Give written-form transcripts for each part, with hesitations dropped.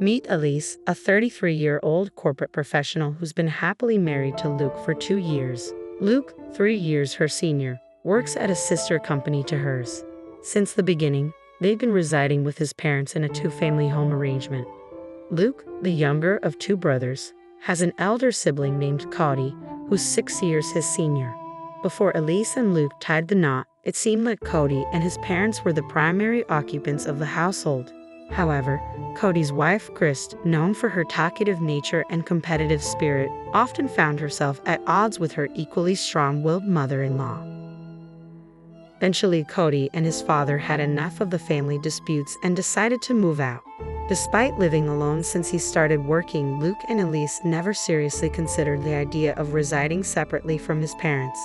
Meet Elise, a 33-year-old corporate professional who's been happily married to Luke for 2 years. Luke, 3 years her senior, works at a sister company to hers. Since the beginning, they've been residing with his parents in a two-family home arrangement. Luke, the younger of 2 brothers, has an elder sibling named Cody, who's 6 years his senior. Before Elise and Luke tied the knot, it seemed like Cody and his parents were the primary occupants of the household. However, Cody's wife, Chris, known for her talkative nature and competitive spirit, often found herself at odds with her equally strong-willed mother-in-law. Eventually, Cody and his father had enough of the family disputes and decided to move out. Despite living alone since he started working, Luke and Elise never seriously considered the idea of residing separately from his parents.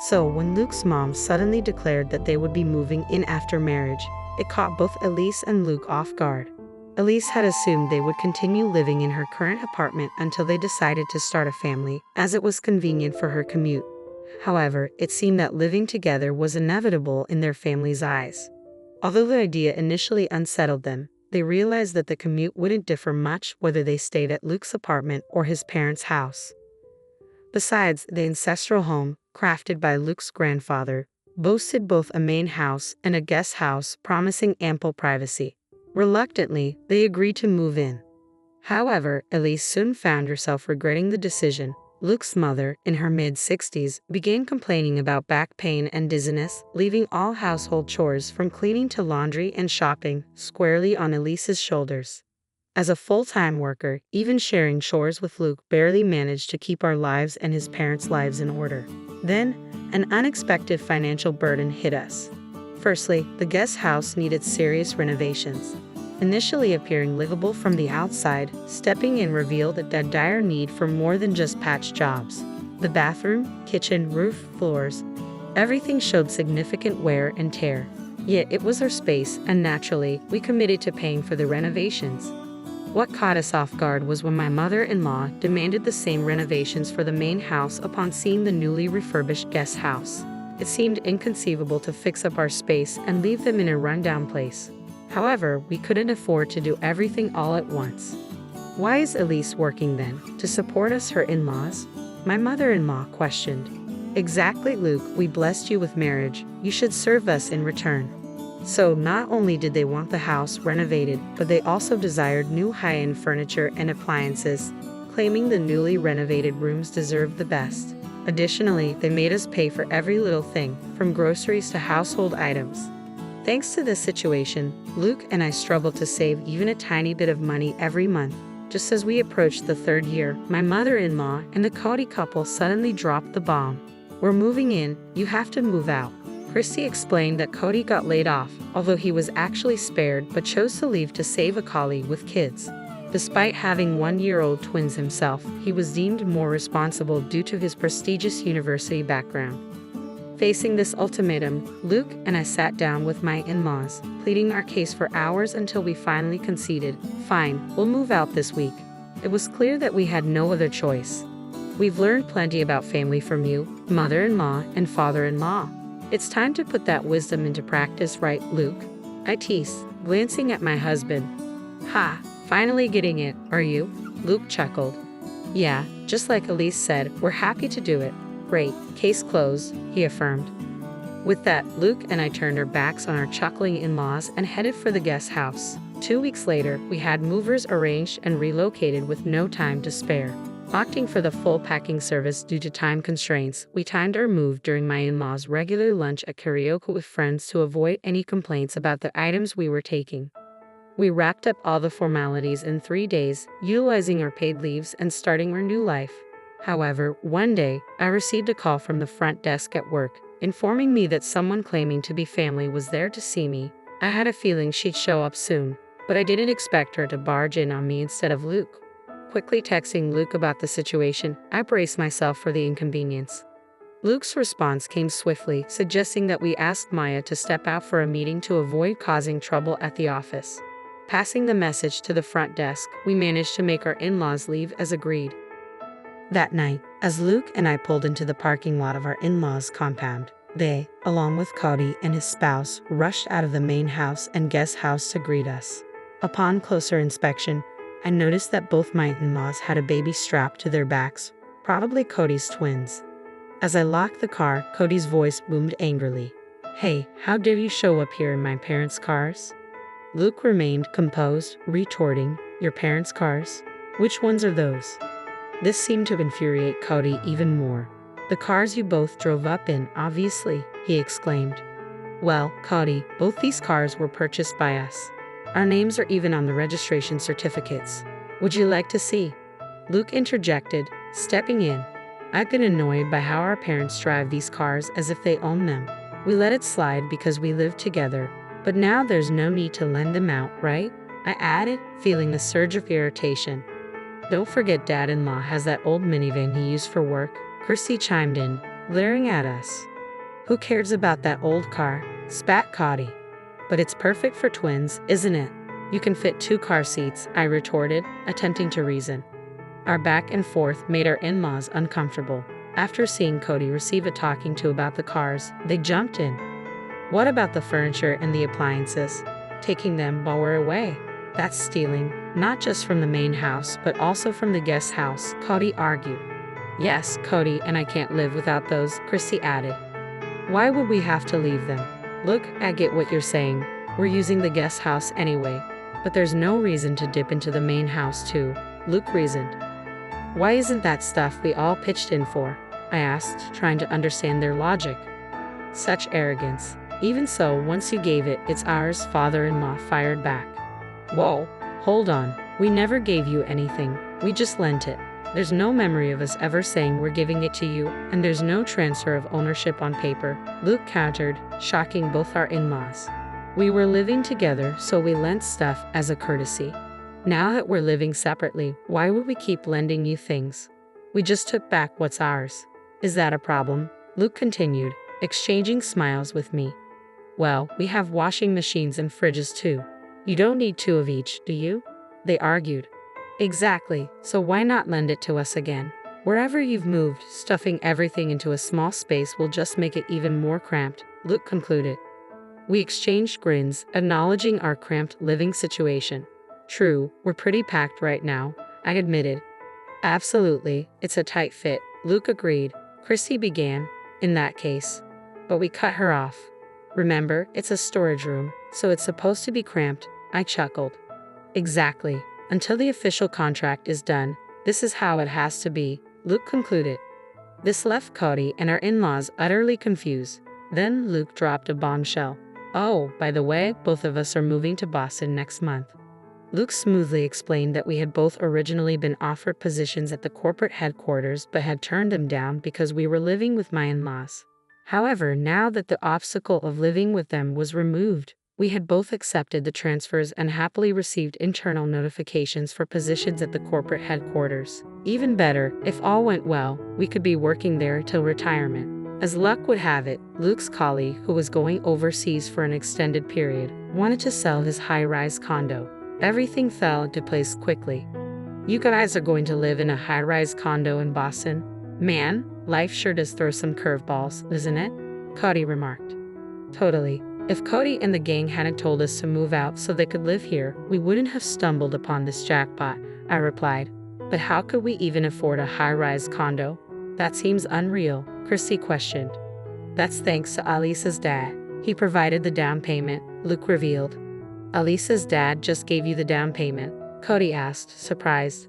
So when Luke's mom suddenly declared that they would be moving in after marriage, it caught both Elise and Luke off guard. Elise had assumed they would continue living in her current apartment until they decided to start a family, as it was convenient for her commute. However, it seemed that living together was inevitable in their family's eyes. Although the idea initially unsettled them, they realized that the commute wouldn't differ much whether they stayed at Luke's apartment or his parents' house. Besides, the ancestral home, crafted by Luke's grandfather, boasted both a main house and a guest house, promising ample privacy. Reluctantly, they agreed to move in. However, Elise soon found herself regretting the decision. Luke's mother, in her mid-60s, began complaining about back pain and dizziness, leaving all household chores from cleaning to laundry and shopping squarely on Elise's shoulders. As a full-time worker, even sharing chores with Luke barely managed to keep our lives and his parents' lives in order. Then, an unexpected financial burden hit us. Firstly, the guest house needed serious renovations. Initially appearing livable from the outside, stepping in revealed a dire need for more than just patch jobs. The bathroom, kitchen, roof, floors, everything showed significant wear and tear. Yet it was our space, and naturally, we committed to paying for the renovations. What caught us off guard was when my mother-in-law demanded the same renovations for the main house upon seeing the newly refurbished guest house. It seemed inconceivable to fix up our space and leave them in a rundown place. However, we couldn't afford to do everything all at once. Why is Elise working then? To support us, her in-laws? My mother-in-law questioned. Exactly, Luke, we blessed you with marriage. You should serve us in return. So not only did they want the house renovated, but they also desired new high-end furniture and appliances, claiming the newly renovated rooms deserved the best. Additionally, they made us pay for every little thing, from groceries to household items. Thanks to this situation, Luke and I struggled to save even a tiny bit of money every month. Just as we approached the 3rd year, my mother-in-law and the Cody couple suddenly dropped the bomb. We're moving in, you have to move out. Christy explained that Cody got laid off, although he was actually spared but chose to leave to save a colleague with kids. Despite having 1-year-old twins himself, he was deemed more responsible due to his prestigious university background. Facing this ultimatum, Luke and I sat down with my in-laws, pleading our case for hours until we finally conceded. Fine, we'll move out this week. It was clear that we had no other choice. We've learned plenty about family from you, mother-in-law and father-in-law. It's time to put that wisdom into practice, right, Luke? I teased, glancing at my husband. Ha, finally getting it, are you? Luke chuckled. Yeah, just like Elise said, we're happy to do it. Great, case closed, he affirmed. With that, Luke and I turned our backs on our chuckling in-laws and headed for the guest house. 2 weeks later, we had movers arranged and relocated with no time to spare. Opting for the full packing service due to time constraints, we timed our move during my in-laws' regular lunch at karaoke with friends to avoid any complaints about the items we were taking. We wrapped up all the formalities in 3 days, utilizing our paid leaves and starting our new life. However, one day, I received a call from the front desk at work, informing me that someone claiming to be family was there to see me. I had a feeling she'd show up soon, but I didn't expect her to barge in on me instead of Luke. Quickly texting Luke about the situation, I braced myself for the inconvenience. Luke's response came swiftly, suggesting that we ask Maya to step out for a meeting to avoid causing trouble at the office. Passing the message to the front desk, we managed to make our in-laws leave as agreed. That night, as Luke and I pulled into the parking lot of our in-laws' compound, they, along with Cody and his spouse, rushed out of the main house and guest house to greet us. Upon closer inspection, I noticed that both my in-laws had a baby strapped to their backs, probably Cody's twins. As I locked the car, Cody's voice boomed angrily. "Hey, how dare you show up here in my parents' cars?" Luke remained composed, retorting, "Your parents' cars? Which ones are those?" This seemed to infuriate Cody even more. "The cars you both drove up in, obviously," he exclaimed. "Well, Cody, both these cars were purchased by us. Our names are even on the registration certificates. Would you like to see?" Luke interjected, stepping in. "I've been annoyed by how our parents drive these cars as if they own them. We let it slide because we live together, but now there's no need to lend them out, right?" I added, feeling a surge of irritation. "Don't forget Dad-in-law has that old minivan he used for work," Chrissy chimed in, glaring at us. "Who cares about that old car?" spat Cody. "But it's perfect for twins, isn't it? You can fit 2 car seats," I retorted, attempting to reason. Our back and forth made our in-laws uncomfortable. After seeing Cody receive a talking to about the cars, they jumped in. "What about the furniture and the appliances? Taking them while we're away? That's stealing, not just from the main house, but also from the guest house," Cody argued. "Yes, Cody and I can't live without those," Chrissy added. "Why would we have to leave them? Look, I get what you're saying. We're using the guest house anyway. But there's no reason to dip into the main house too," Luke reasoned. "Why isn't that stuff we all pitched in for?" I asked, trying to understand their logic. "Such arrogance. Even so, once you gave it, it's ours," father-in-law fired back. "Whoa, hold on. We never gave you anything. We just lent it. There's no memory of us ever saying we're giving it to you, and there's no transfer of ownership on paper," Luke countered, shocking both our in-laws. "We were living together, so we lent stuff as a courtesy. Now that we're living separately, why would we keep lending you things? We just took back what's ours. Is that a problem?" Luke continued, exchanging smiles with me. "Well, we have washing machines and fridges too. You don't need 2 of each, do you?" they argued. "Exactly, so why not lend it to us again? Wherever you've moved, stuffing everything into a small space will just make it even more cramped," Luke concluded. We exchanged grins, acknowledging our cramped living situation. "True, we're pretty packed right now," I admitted. "Absolutely, it's a tight fit," Luke agreed. Chrissy began, "In that case." But we cut her off. "Remember, it's a storage room, so it's supposed to be cramped," I chuckled. "Exactly. Until the official contract is done, this is how it has to be," Luke concluded. This left Cody and our in-laws utterly confused. Then Luke dropped a bombshell. "Oh, by the way, both of us are moving to Boston next month." Luke smoothly explained that we had both originally been offered positions at the corporate headquarters but had turned them down because we were living with my in-laws. However, now that the obstacle of living with them was removed, we had both accepted the transfers and happily received internal notifications for positions at the corporate headquarters. Even better, if all went well, we could be working there till retirement. As luck would have it, Luke's colleague, who was going overseas for an extended period, wanted to sell his high-rise condo. Everything fell into place quickly. "You guys are going to live in a high-rise condo in Boston? Man, life sure does throw some curveballs, doesn't it?" Cody remarked. "Totally. If Cody and the gang hadn't told us to move out so they could live here, we wouldn't have stumbled upon this jackpot," I replied. "But how could we even afford a high-rise condo? That seems unreal," Chrissy questioned. "That's thanks to Alisa's dad. He provided the down payment," Luke revealed. "Alisa's dad just gave you the down payment?" Cody asked, surprised.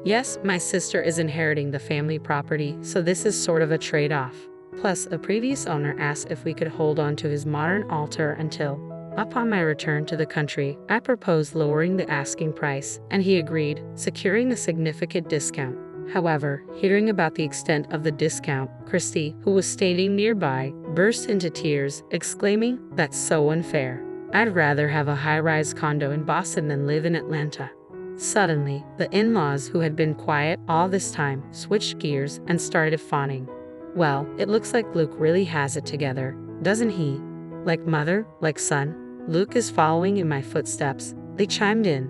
"Yes, my sister is inheriting the family property, so this is sort of a trade-off. Plus, a previous owner asked if we could hold on to his modern altar until, upon my return to the country, I proposed lowering the asking price, and he agreed, securing a significant discount. However, hearing about the extent of the discount, Christy, who was standing nearby, burst into tears, exclaiming, "That's so unfair. I'd rather have a high-rise condo in Boston than live in Atlanta." Suddenly, the in-laws, who had been quiet all this time, switched gears and started fawning. "Well, it looks like Luke really has it together, doesn't he? Like mother, like son. Luke is following in my footsteps," they chimed in.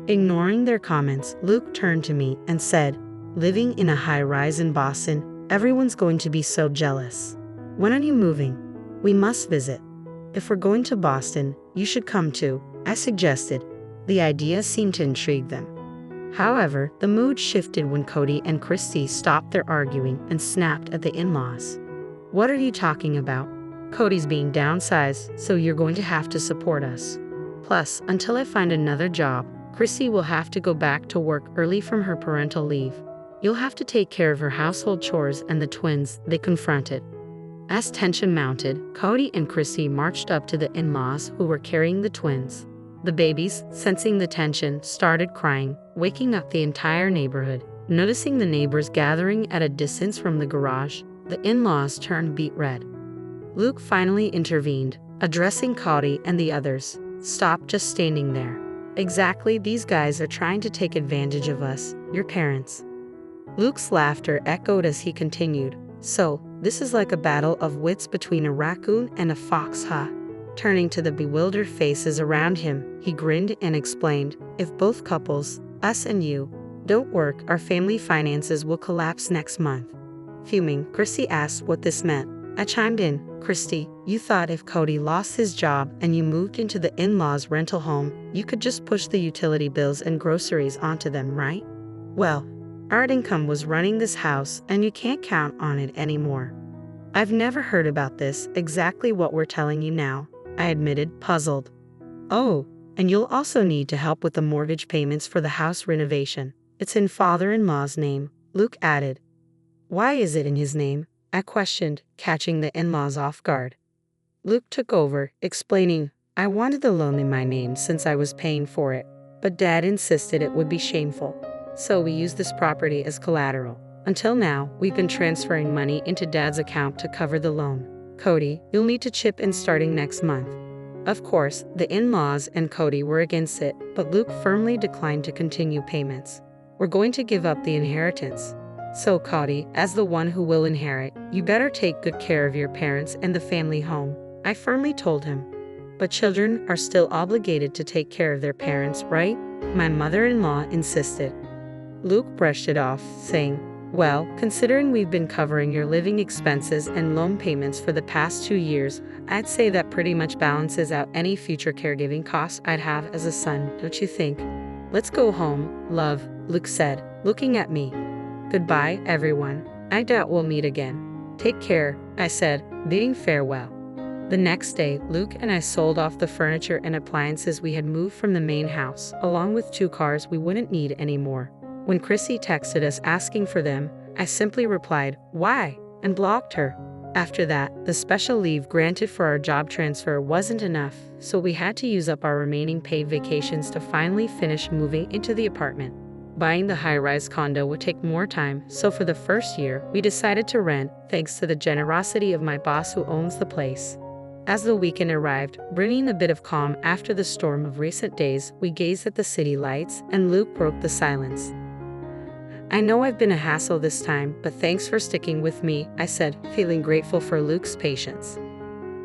Ignoring their comments, Luke turned to me and said, "Living in a high-rise in Boston, everyone's going to be so jealous. When are you moving? We must visit. If we're going to Boston, you should come too," I suggested. The idea seemed to intrigue them. However, the mood shifted when Cody and Christy stopped their arguing and snapped at the in-laws. "What are you talking about? Cody's being downsized, so you're going to have to support us. Plus, until I find another job, Christy will have to go back to work early from her parental leave. You'll have to take care of her household chores and the twins," they confronted. As tension mounted, Cody and Christy marched up to the in-laws who were carrying the twins. The babies, sensing the tension, started crying, waking up the entire neighborhood. Noticing the neighbors gathering at a distance from the garage, the in-laws turned beet red. Luke finally intervened, addressing Cody and the others. "Stop just standing there. Exactly, these guys are trying to take advantage of us, your parents." Luke's laughter echoed as he continued. "So, this is like a battle of wits between a raccoon and a fox, huh?" Turning to the bewildered faces around him, he grinned and explained, "If both couples, us and you, don't work, our family finances will collapse next month." Fuming, Christy asked what this meant. I chimed in, "Christy, you thought if Cody lost his job and you moved into the in-laws' rental home, you could just push the utility bills and groceries onto them, right? Well, our income was running this house and you can't count on it anymore." "I've never heard about this, exactly what we're telling you now," I admitted, puzzled. "Oh, and you'll also need to help with the mortgage payments for the house renovation. It's in father-in-law's name," Luke added. "Why is it in his name?" I questioned, catching the in-laws off guard. Luke took over, explaining, "I wanted the loan in my name since I was paying for it, but Dad insisted it would be shameful. So we used this property as collateral. Until now, we've been transferring money into Dad's account to cover the loan. Cody, you'll need to chip in starting next month." Of course, the in-laws and Cody were against it, but Luke firmly declined to continue payments. "We're going to give up the inheritance. So Cody, as the one who will inherit, you better take good care of your parents and the family home," I firmly told him. "But children are still obligated to take care of their parents, right?" my mother-in-law insisted. Luke brushed it off, saying, "Well, considering we've been covering your living expenses and loan payments for the past 2 years, I'd say that pretty much balances out any future caregiving costs I'd have as a son, don't you think? Let's go home, love," Luke said, looking at me. "Goodbye, everyone. I doubt we'll meet again." "Take care," I said, bidding farewell. The next day, Luke and I sold off the furniture and appliances we had moved from the main house, along with 2 cars we wouldn't need anymore. When Chrissy texted us asking for them, I simply replied, "Why?" and blocked her. After that, the special leave granted for our job transfer wasn't enough, so we had to use up our remaining paid vacations to finally finish moving into the apartment. Buying the high-rise condo would take more time, so for the first year, we decided to rent, thanks to the generosity of my boss who owns the place. As the weekend arrived, bringing a bit of calm after the storm of recent days, we gazed at the city lights, and Luke broke the silence. "I know I've been a hassle this time, but thanks for sticking with me," I said, feeling grateful for Luke's patience.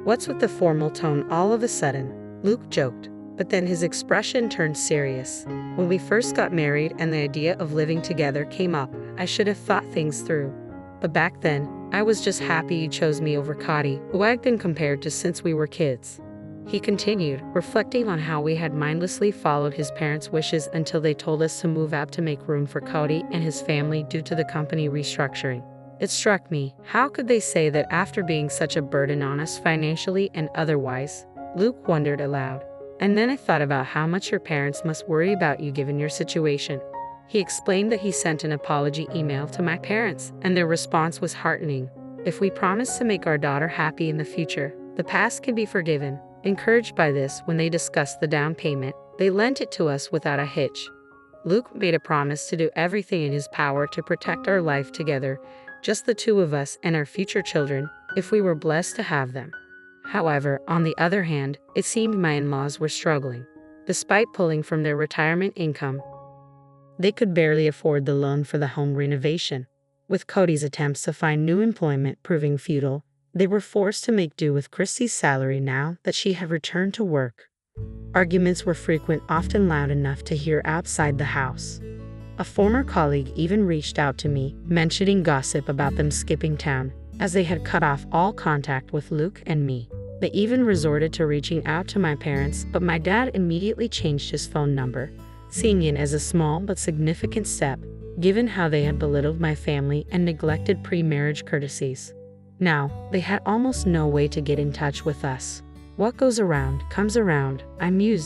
"What's with the formal tone all of a sudden?" Luke joked, but then his expression turned serious. "When we first got married and the idea of living together came up, I should have thought things through. But back then, I was just happy you chose me over Cody, who I'd been compared to since we were kids." He continued, reflecting on how we had mindlessly followed his parents' wishes until they told us to move out to make room for Cody and his family due to the company restructuring. It struck me, how could they say that after being such a burden on us financially and otherwise? Luke wondered aloud. "And then I thought about how much your parents must worry about you given your situation." He explained that he sent an apology email to my parents, and their response was heartening. "If we promise to make our daughter happy in the future, the past can be forgiven." Encouraged by this, when they discussed the down payment, they lent it to us without a hitch. Luke made a promise to do everything in his power to protect our life together, just the 2 of us and our future children, if we were blessed to have them. However, on the other hand, it seemed my in-laws were struggling. Despite pulling from their retirement income, they could barely afford the loan for the home renovation. With Cody's attempts to find new employment proving futile, they were forced to make do with Christy's salary now that she had returned to work. Arguments were frequent, often loud enough to hear outside the house. A former colleague even reached out to me, mentioning gossip about them skipping town, as they had cut off all contact with Luke and me. They even resorted to reaching out to my parents, but my dad immediately changed his phone number, seeing it as a small but significant step, given how they had belittled my family and neglected pre-marriage courtesies. Now, they had almost no way to get in touch with us. What goes around comes around, I mused.